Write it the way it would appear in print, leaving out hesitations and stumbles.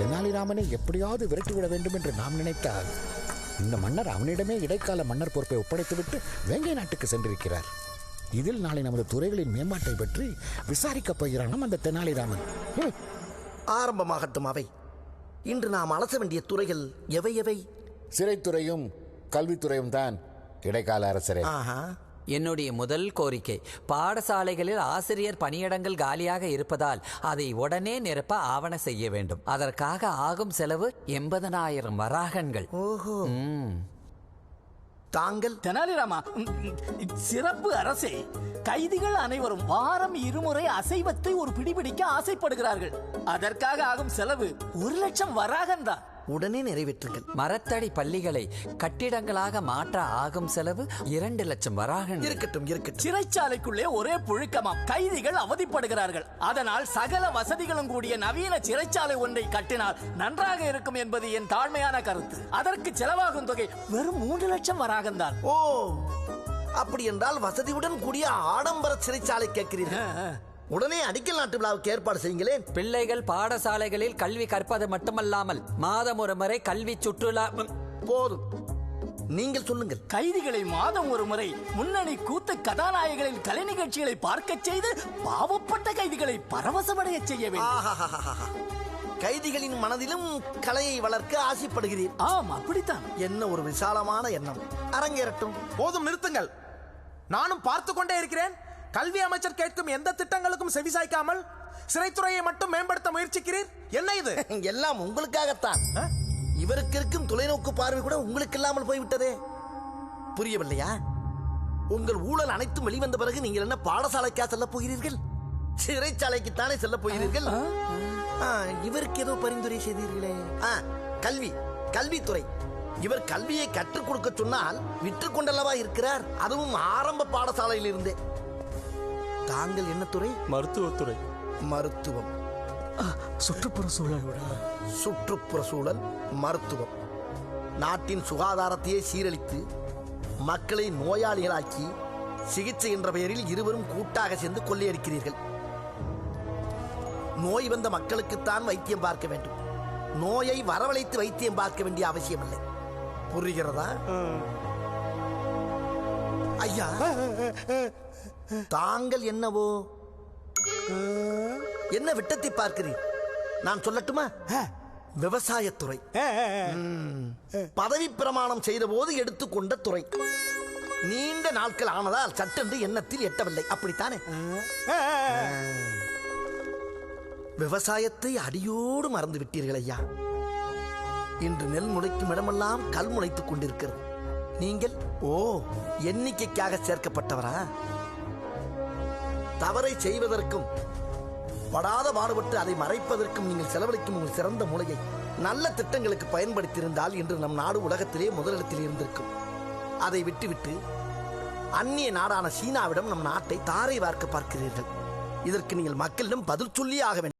தெனாலிராமனை எப்படியாவது விரட்டிவிட வேண்டும் என்று நாம் நினைத்தால் இந்த மன்னர் அவனிடமே இடைக்கால மன்னர் பொறுப்பை ஒப்படைத்துவிட்டு வேங்கை நாட்டுக்கு சென்றிருக்கிறார். இதில் நாளை நமது துறைகளின் மேம்பாட்டை பற்றி விசாரிக்கப் போகிறானாம் அந்த தெனாலிராமன். ஆரம்பமாகட்டும் அவை. இன்று நாம் அலச வேண்டிய துறைகள் எவை எவை? சிறைத்துறையும் கல்வித்துறையும் தான் இடைக்கால அரசரே. என்னுடைய முதல் கோரிக்கை, பாடசாலைகளில் ஆசிரியர் பணியிடங்கள் காலியாக இருப்பதால் அதை உடனே நிரப்ப ஆவண செய்ய வேண்டும். அதற்காக ஆகும் செலவு 80,000 வராகன்கள். ஓஹோ. தாங்கள்? தெனாலிராமா, சிறப்பு அரசே, கைதிகள் அனைவரும் வாரம் 2 முறை அசைவத்தை ஒரு பிடிபிடிக்க ஆசைப்படுகிறார்கள். அதற்காக ஆகும் செலவு 1,00,000 வராகன் தான். உடனே நிறைவேற்றுங்கள். மரத்தடி பள்ளிகளை கட்டிடங்களாக மாற்ற ஆகும் செலவு 2,00,000 வராகன். இருக்கட்டும் இருக்கட்டும். சிறைச்சாலைக்குள்ளே ஒரே புழுக்கமாம். கைதிகள் அவதிப்படுகிறார்கள். அதனால் சகல வசதிகளும் கூடிய நவீன சிறைச்சாலை ஒன்றை கட்டினால் நன்றாக இருக்கும் என்பது என் தாழ்மையான கருத்து. அதற்கு செலவாகும் தொகை வெறும் 3,00,000 வராகன் தான். ஓ, அப்படி என்றால் வசதியுடன் கூடிய ஆடம்பர சிறைச்சாலை கேட்கிறீர்கள். உடனே அடிக்கல் நாட்டு விழாவுக்கு ஏற்பாடு செய்யுங்களேன். பிள்ளைகள் பாடசாலைகளில் கல்வி கற்பது மட்டுமல்லாமல் மாதம் ஒரு முறை கல்வி சுற்றுலா. போதும், நீங்கள் சொல்லுங்கள். கைதிகளை மாதம் ஒரு முறை முன்னணி கூத்து கதாநாயகர்களின் கலை நிகழ்ச்சிகளை பார்க்க செய்து பாவப்பட்ட கைதிகளை பரவசமடைய செய்ய வேண்டும். கைதிகளின் மனதிலும் கலையை வளர்க்க ஆசைப்படுகிறீர். ஆம், அப்படித்தான். என்ன ஒரு விசாலமான எண்ணம். அரங்கேறட்டும். போதும், நிறுத்துங்கள். நானும் பார்த்து கொண்டே இருக்கிறேன். கல்வி அமைச்சர் கேட்கும் எந்த திட்டங்களுக்கும் செவிசாய்க்காமல் சிறைத்துறையை மட்டும் மேம்படுத்த முயற்சிக்கிறீர். என்ன இது? எல்லாம் உங்களுக்காகத்தான். இவருக்கு இருக்கும் தொலைநோக்கு பார்வை கூட உங்களுக்கு இல்லாமல் போய்விட்டதே. புரியவில்லையா? உங்கள் ஊழல் அனைத்தும் வெளிவந்த பிறகு நீங்கள் என்ன பாடசாலைக்கா செல்ல போகிறீர்கள்? சிறைச்சாலைக்குத்தானே செல்ல போகிறீர்கள். இவருக்கு ஏதோ பரிந்துரை செய்தீர்களே. கல்வி, கல்வித்துறை. இவர் கல்வியை கற்றுக் கொடுக்க சொன்னால் விற்றுக் கொண்டல்லவா இருக்கிறார், அதுவும் ஆரம்ப பாடசாலையில் இருந்தே. தாங்கள் என்ன துறை? மருத்துவத்துறை. மருத்துவம், சுற்றுப்புற சூழல், சுற்றுப்புற சூழல், மருத்துவம். நாட்டின் சுகாதாரத்தையே சீரழித்து மக்களை நோயாளிகளாக்கி சிகிச்சை என்ற பெயரில் இருவரும் கூட்டாக சேர்ந்து கொள்ளையடிக்கிறீர்கள். நோய் வந்த மக்களுக்குத்தான் வைத்தியம் பார்க்க வேண்டும். நோயை வரவழைத்து வைத்தியம் பார்க்க வேண்டிய அவசியமில்லை. புரிகிறதா? ஐயா, தாங்கள் என்னவோ என்ன விட்டத்தை பார்க்கிறீர்? நான் சொல்லட்டுமா? விவசாயத்துறை. பதவி பிரமாணம் செய்த போது எடுத்துக்கொண்ட துறை. நீண்ட நாட்கள் ஆனதால் சட்டென்று எண்ணத்தில் எட்டவில்லை. அப்படித்தானே? விவசாயத்தை அடியோடு மறந்து விட்டீர்கள் ஐயா. இன்று நெல் முளைக்கும் இடமெல்லாம் கல் முளைத்துக் கொண்டிருக்கிறது. நீங்கள் எண்ணிக்கைக்காக சேர்க்கப்பட்டவரா? தவறை செய்வதற்கும் படாத பாடுபட்டு அதை மறைப்பதற்கும் நீங்கள் செலவழிக்கும் உங்கள் சிறந்த மூளையை நல்ல திட்டங்களுக்கு பயன்படுத்தியிருந்தால் இன்று நம் நாடு உலகத்திலே முதலிடத்தில் இருந்திருக்கும். அதை விட்டுவிட்டு அந்நிய நாடான சீனாவிடம் நம் நாட்டை தாரை வார்க்க பார்க்கிறீர்கள். இதற்கு நீங்கள் மக்களிடம் பதில் சொல்லியே ஆக வேண்டும்.